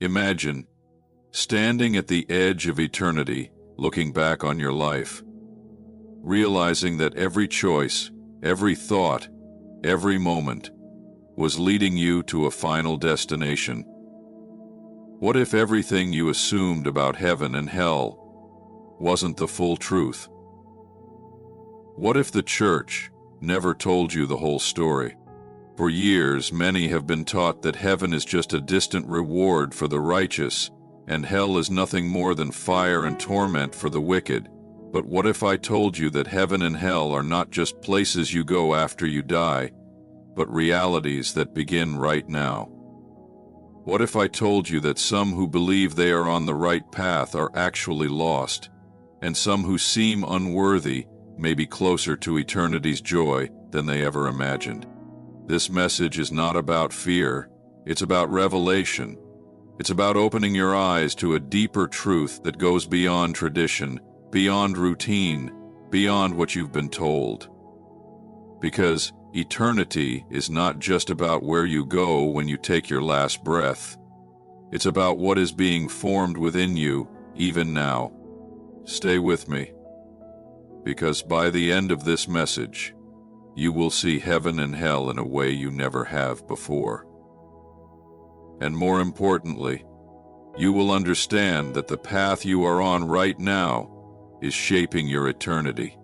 Imagine standing at the edge of eternity, looking back on your life, realizing that every choice, every thought, every moment was leading you to a final destination. What if everything you assumed about heaven and hell wasn't the full truth? What if the church never told you the whole story? For years, many have been taught that heaven is just a distant reward for the righteous, and hell is nothing more than fire and torment for the wicked. But what if I told you that heaven and hell are not just places you go after you die, but realities that begin right now? What if I told you that some who believe they are on the right path are actually lost, and some who seem unworthy may be closer to eternity's joy than they ever imagined? This message is not about fear, it's about revelation. It's about opening your eyes to a deeper truth that goes beyond tradition, beyond routine, beyond what you've been told. Because eternity is not just about where you go when you take your last breath. It's about what is being formed within you, even now. Stay with me, because by the end of this message, you will see heaven and hell in a way you never have before. And more importantly, you will understand that the path you are on right now is shaping your eternity.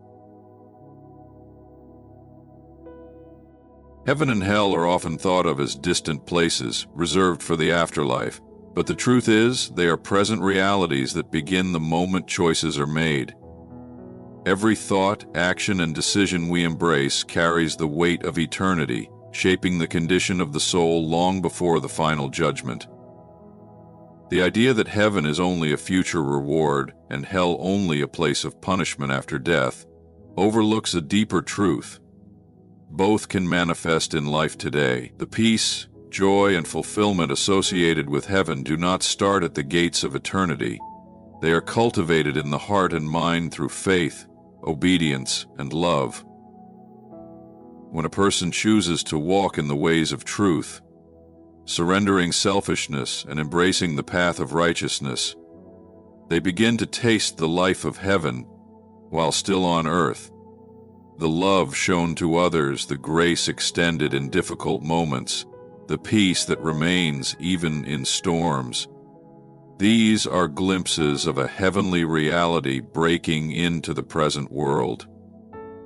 Heaven and hell are often thought of as distant places, reserved for the afterlife, but the truth is, they are present realities that begin the moment choices are made. Every thought, action, and decision we embrace carries the weight of eternity, shaping the condition of the soul long before the final judgment. The idea that heaven is only a future reward and hell only a place of punishment after death overlooks a deeper truth. Both can manifest in life today. The peace, joy, and fulfillment associated with heaven do not start at the gates of eternity. They are cultivated in the heart and mind through faith, obedience, and love. When a person chooses to walk in the ways of truth, surrendering selfishness and embracing the path of righteousness, they begin to taste the life of heaven while still on earth. The love shown to others, the grace extended in difficult moments, the peace that remains even in storms. These are glimpses of a heavenly reality breaking into the present world.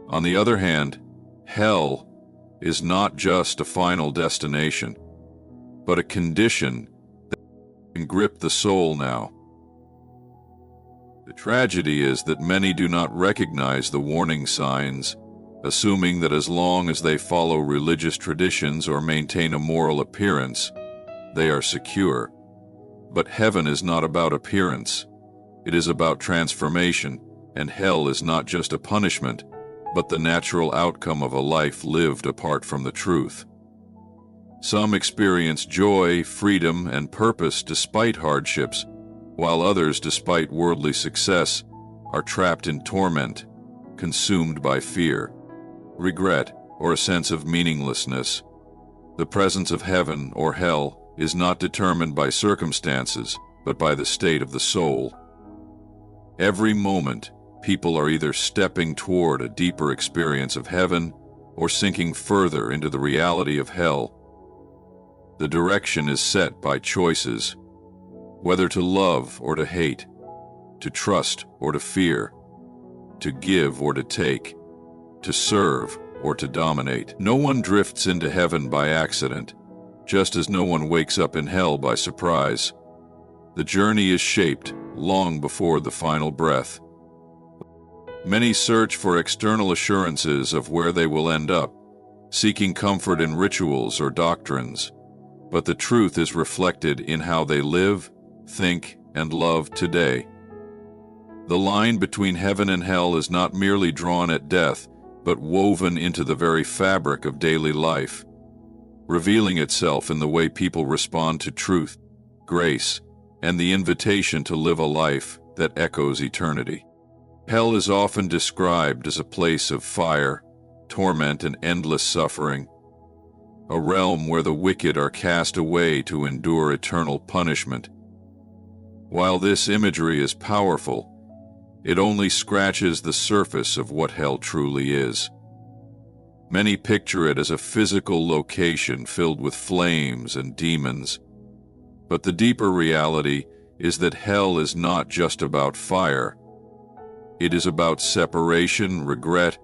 On the other hand, hell is not just a final destination, but a condition that can grip the soul now. The tragedy is that many do not recognize the warning signs, assuming that as long as they follow religious traditions or maintain a moral appearance, they are secure. But heaven is not about appearance. It is about transformation, and hell is not just a punishment, but the natural outcome of a life lived apart from the truth. Some experience joy, freedom, and purpose despite hardships, while others, despite worldly success, are trapped in torment, consumed by fear, regret, or a sense of meaninglessness. The presence of heaven or hell is not determined by circumstances, but by the state of the soul. Every moment, people are either stepping toward a deeper experience of heaven or sinking further into the reality of hell. The direction is set by choices, whether to love or to hate, to trust or to fear, to give or to take, to serve or to dominate. No one drifts into heaven by accident, just as no one wakes up in hell by surprise. The journey is shaped long before the final breath. Many search for external assurances of where they will end up, seeking comfort in rituals or doctrines, but the truth is reflected in how they live, think, and love today. The line between heaven and hell is not merely drawn at death, but woven into the very fabric of daily life, revealing itself in the way people respond to truth, grace, and the invitation to live a life that echoes eternity. Hell is often described as a place of fire, torment, and endless suffering, a realm where the wicked are cast away to endure eternal punishment While this imagery is powerful, it only scratches the surface of what hell truly is. Many picture it as a physical location filled with flames and demons, but the deeper reality is that hell is not just about fire. It is about separation, regret,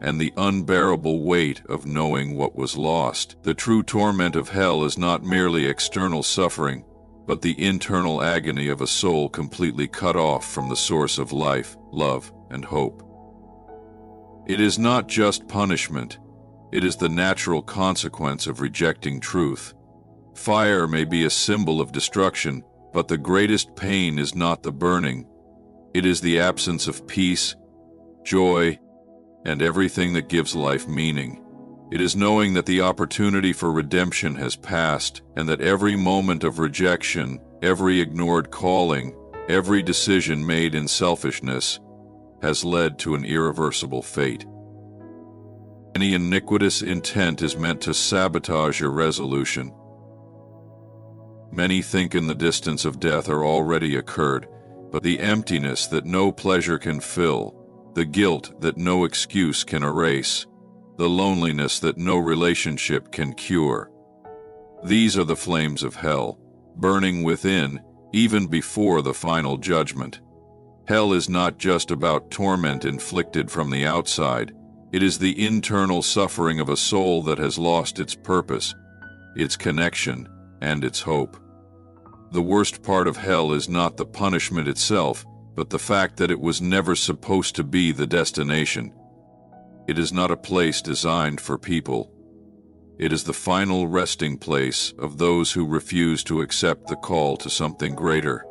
and the unbearable weight of knowing what was lost. The true torment of hell is not merely external suffering, but the internal agony of a soul completely cut off from the source of life, love, and hope. It is not just punishment, it is the natural consequence of rejecting truth. Fire may be a symbol of destruction, but the greatest pain is not the burning. It is the absence of peace, joy, and everything that gives life meaning. It is knowing that the opportunity for redemption has passed, and that every moment of rejection, every ignored calling, every decision made in selfishness has led to an irreversible fate. Any iniquitous intent is meant to sabotage your resolution. Many think in the distance of death are already occurred, but the emptiness that no pleasure can fill, the guilt that no excuse can erase, the loneliness that no relationship can cure. These are the flames of hell, burning within, even before the final judgment. Hell is not just about torment inflicted from the outside. It is the internal suffering of a soul that has lost its purpose, its connection, and its hope. The worst part of hell is not the punishment itself, but the fact that it was never supposed to be the destination. It is not a place designed for people. It is the final resting place of those who refuse to accept the call to something greater.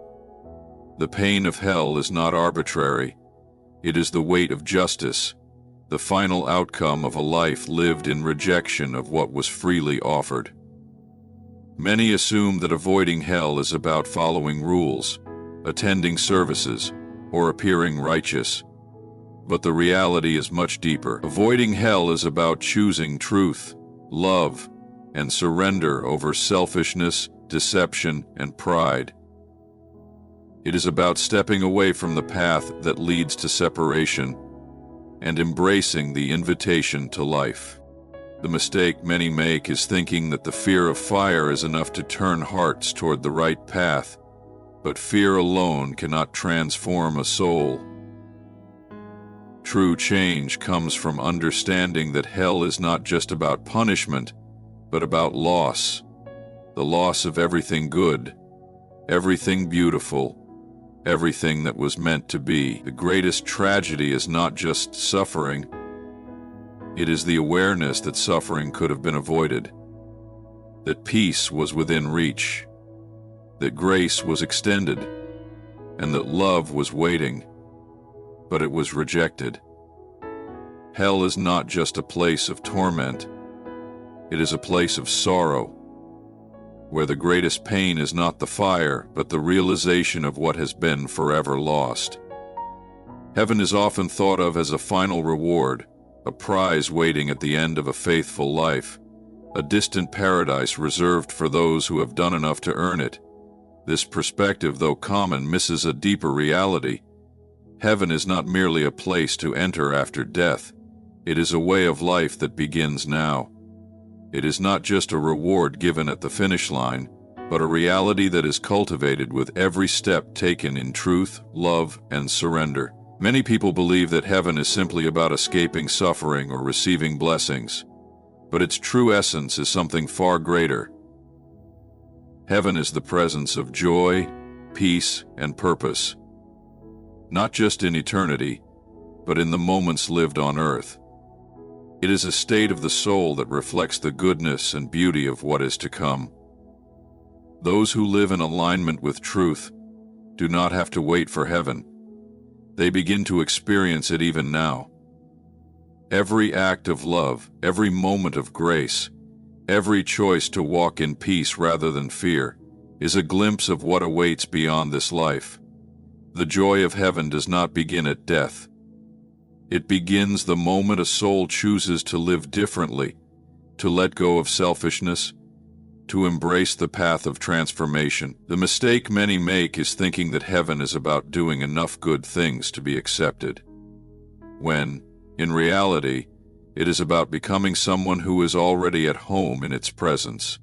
The pain of hell is not arbitrary. It is the weight of justice, the final outcome of a life lived in rejection of what was freely offered. Many assume that avoiding hell is about following rules, attending services, or appearing righteous. But the reality is much deeper. Avoiding hell is about choosing truth, love, and surrender over selfishness, deception, and pride. It is about stepping away from the path that leads to separation and embracing the invitation to life. The mistake many make is thinking that the fear of fire is enough to turn hearts toward the right path, but fear alone cannot transform a soul. True change comes from understanding that hell is not just about punishment, but about loss. The loss of everything good, everything beautiful, everything that was meant to be. The greatest tragedy is not just suffering. It is the awareness that suffering could have been avoided, that peace was within reach, that grace was extended, and that love was waiting, but it was rejected. Hell is not just a place of torment. It is a place of sorrow, where the greatest pain is not the fire, but the realization of what has been forever lost. Heaven is often thought of as a final reward, a prize waiting at the end of a faithful life, a distant paradise reserved for those who have done enough to earn it. This perspective, though common, misses a deeper reality. Heaven is not merely a place to enter after death. It is a way of life that begins now. It is not just a reward given at the finish line, but a reality that is cultivated with every step taken in truth, love, and surrender. Many people believe that heaven is simply about escaping suffering or receiving blessings, but its true essence is something far greater. Heaven is the presence of joy, peace, and purpose, not just in eternity, but in the moments lived on earth. It is a state of the soul that reflects the goodness and beauty of what is to come. Those who live in alignment with truth do not have to wait for heaven. They begin to experience it even now. Every act of love, every moment of grace, every choice to walk in peace rather than fear, is a glimpse of what awaits beyond this life. The joy of heaven does not begin at death. It begins the moment a soul chooses to live differently, to let go of selfishness, to embrace the path of transformation. The mistake many make is thinking that heaven is about doing enough good things to be accepted, when, in reality, it is about becoming someone who is already at home in its presence.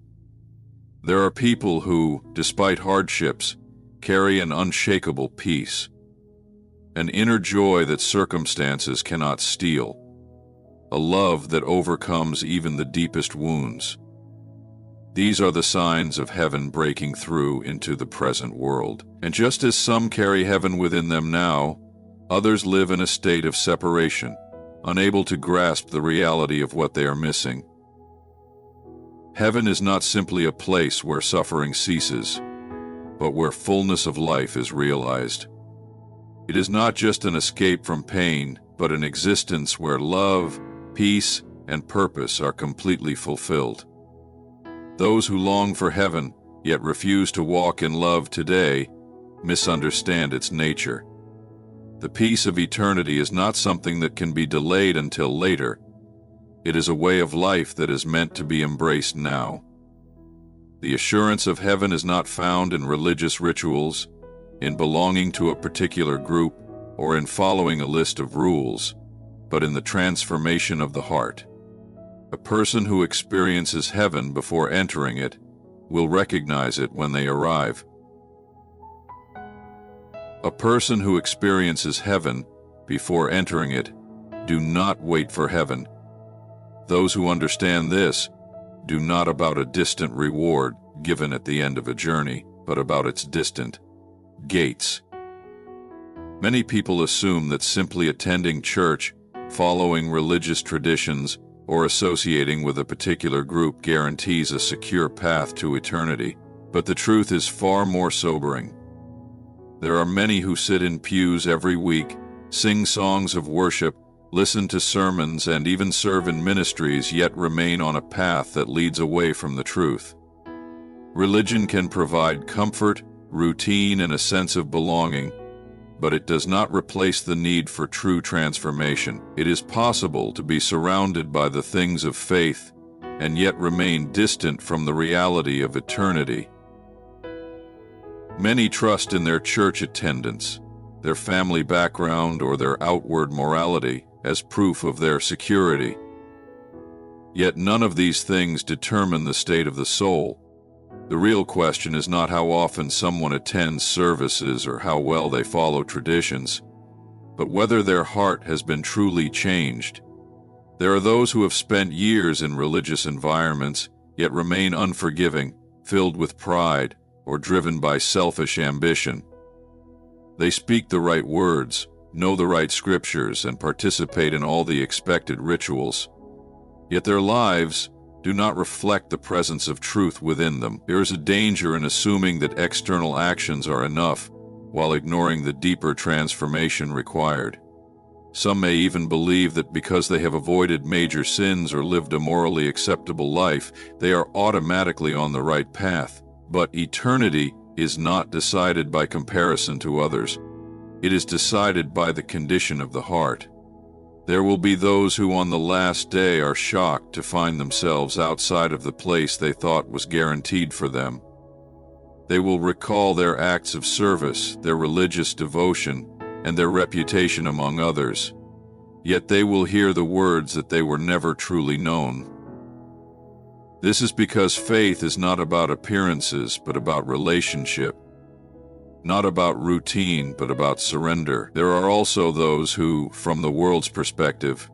There are people who, despite hardships, carry an unshakable peace, an inner joy that circumstances cannot steal, a love that overcomes even the deepest wounds. These are the signs of heaven breaking through into the present world. And just as some carry heaven within them now, others live in a state of separation, unable to grasp the reality of what they are missing. Heaven is not simply a place where suffering ceases, but where fullness of life is realized. It is not just an escape from pain, but an existence where love, peace, and purpose are completely fulfilled. Those who long for heaven, yet refuse to walk in love today, misunderstand its nature. The peace of eternity is not something that can be delayed until later. It is a way of life that is meant to be embraced now. The assurance of heaven is not found in religious rituals, in belonging to a particular group, or in following a list of rules, but in the transformation of the heart. A person who experiences heaven before entering it will recognize it when they arrive. A person who experiences heaven before entering it do not wait for heaven. Those who understand this do not about a distant reward given at the end of a journey, but about its distant gates. Many people assume that simply attending church, following religious traditions, or associating with a particular group guarantees a secure path to eternity, but the truth is far more sobering. There are many who sit in pews every week, sing songs of worship, listen to sermons, and even serve in ministries, yet remain on a path that leads away from the truth. Religion can provide comfort, routine, and a sense of belonging, but it does not replace the need for true transformation. It is possible to be surrounded by the things of faith and yet remain distant from the reality of eternity. Many trust in their church attendance, their family background, or their outward morality as proof of their security. Yet none of these things determine the state of the soul. The real question is not how often someone attends services or how well they follow traditions, but whether their heart has been truly changed. There are those who have spent years in religious environments, yet remain unforgiving, filled with pride, or driven by selfish ambition. They speak the right words, know the right scriptures, and participate in all the expected rituals. Yet their lives do not reflect the presence of truth within them. There is a danger in assuming that external actions are enough, while ignoring the deeper transformation required. Some may even believe that because they have avoided major sins or lived a morally acceptable life, they are automatically on the right path. But eternity is not decided by comparison to others. It is decided by the condition of the heart. There will be those who on the last day are shocked to find themselves outside of the place they thought was guaranteed for them. They will recall their acts of service, their religious devotion, and their reputation among others. Yet they will hear the words that they were never truly known. This is because faith is not about appearances, but about relationship. Not about routine, but about surrender. There are also those who, from the world's perspective,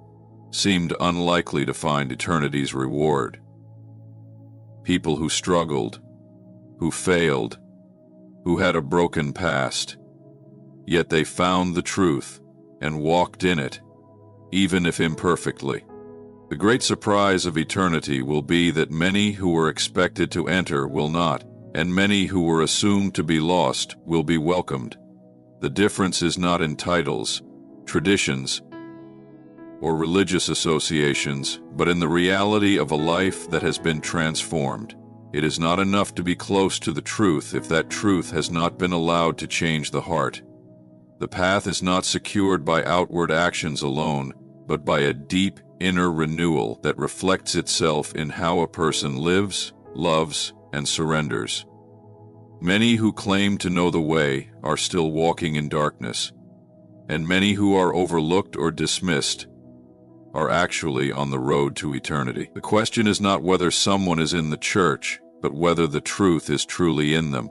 seemed unlikely to find eternity's reward. People who struggled, who failed, who had a broken past. Yet they found the truth and walked in it, even if imperfectly. The great surprise of eternity will be that many who were expected to enter will not, and many who were assumed to be lost will be welcomed. The difference is not in titles, traditions, or religious associations, but in the reality of a life that has been transformed. It is not enough to be close to the truth if that truth has not been allowed to change the heart. The path is not secured by outward actions alone, but by a deep inner renewal that reflects itself in how a person lives, loves, and surrenders. Many who claim to know the way are still walking in darkness, and many who are overlooked or dismissed are actually on the road to eternity. The question is not whether someone is in the church, but whether the truth is truly in them.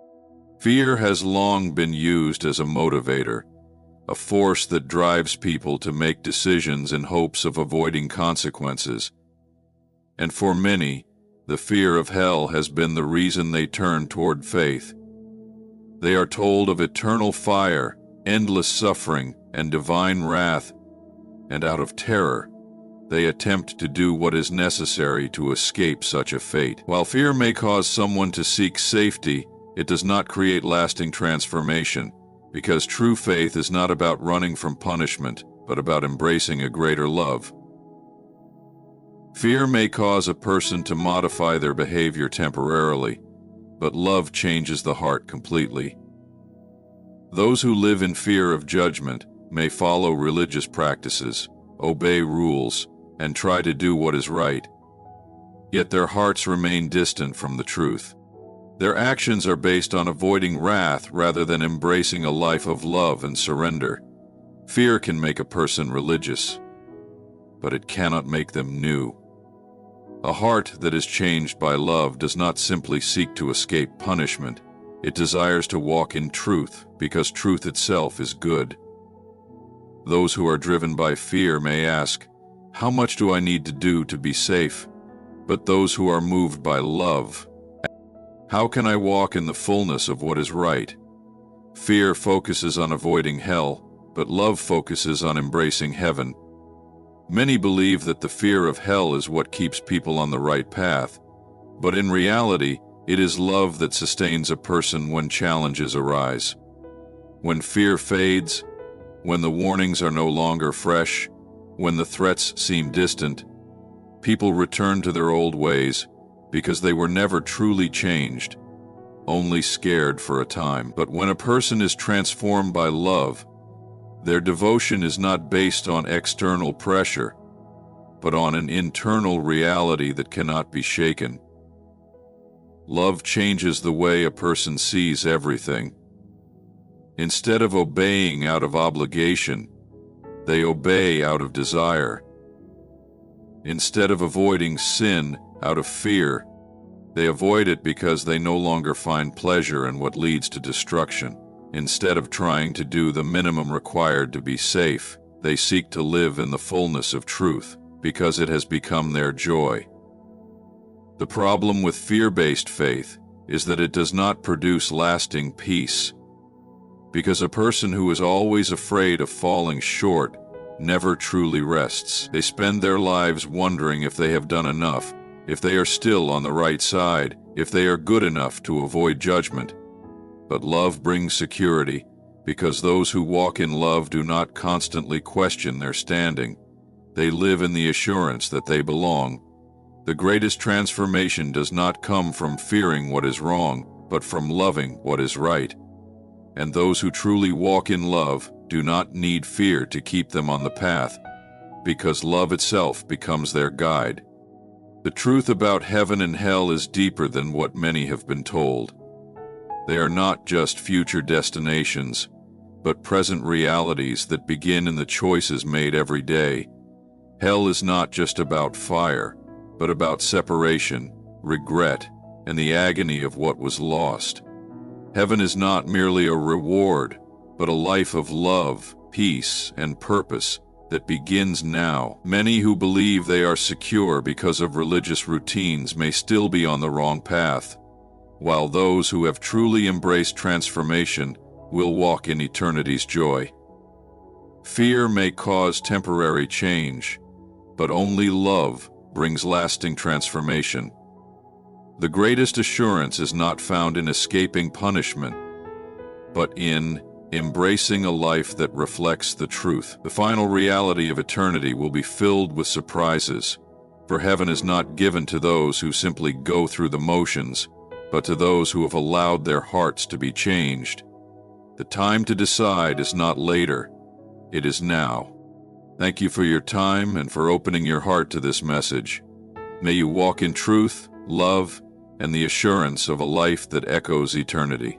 Fear has long been used as a motivator, a force that drives people to make decisions in hopes of avoiding consequences. And for many, the fear of hell has been the reason they turn toward faith. They are told of eternal fire, endless suffering, and divine wrath, and out of terror, they attempt to do what is necessary to escape such a fate. While fear may cause someone to seek safety, it does not create lasting transformation, because true faith is not about running from punishment, but about embracing a greater love. Fear may cause a person to modify their behavior temporarily, but love changes the heart completely. Those who live in fear of judgment may follow religious practices, obey rules, and try to do what is right, yet their hearts remain distant from the truth. Their actions are based on avoiding wrath rather than embracing a life of love and surrender. Fear can make a person religious, but it cannot make them new. A heart that is changed by love does not simply seek to escape punishment. It desires to walk in truth, because truth itself is good. Those who are driven by fear may ask, "How much do I need to do to be safe?" But those who are moved by love, "How can I walk in the fullness of what is right?" Fear focuses on avoiding hell, but love focuses on embracing heaven. Many believe that the fear of hell is what keeps people on the right path, but in reality, it is love that sustains a person when challenges arise. When fear fades, when the warnings are no longer fresh, when the threats seem distant, people return to their old ways because they were never truly changed, only scared for a time. But when a person is transformed by love, their devotion is not based on external pressure, but on an internal reality that cannot be shaken. Love changes the way a person sees everything. Instead of obeying out of obligation, they obey out of desire. Instead of avoiding sin out of fear, they avoid it because they no longer find pleasure in what leads to destruction. Instead of trying to do the minimum required to be safe, they seek to live in the fullness of truth, because it has become their joy. The problem with fear-based faith is that it does not produce lasting peace, because a person who is always afraid of falling short never truly rests. They spend their lives wondering if they have done enough, if they are still on the right side, if they are good enough to avoid judgment. But love brings security, because those who walk in love do not constantly question their standing. They live in the assurance that they belong. The greatest transformation does not come from fearing what is wrong, but from loving what is right. And those who truly walk in love do not need fear to keep them on the path, because love itself becomes their guide. The truth about heaven and hell is deeper than what many have been told. They are not just future destinations, but present realities that begin in the choices made every day. Hell is not just about fire, but about separation, regret, and the agony of what was lost. Heaven is not merely a reward, but a life of love, peace, and purpose that begins now. Many who believe they are secure because of religious routines may still be on the wrong path, while those who have truly embraced transformation will walk in eternity's joy. Fear may cause temporary change, but only love brings lasting transformation. The greatest assurance is not found in escaping punishment, but in embracing a life that reflects the truth. The final reality of eternity will be filled with surprises, for heaven is not given to those who simply go through the motions, but to those who have allowed their hearts to be changed. The time to decide is not later, it is now. Thank you for your time and for opening your heart to this message. May you walk in truth, love, and the assurance of a life that echoes eternity.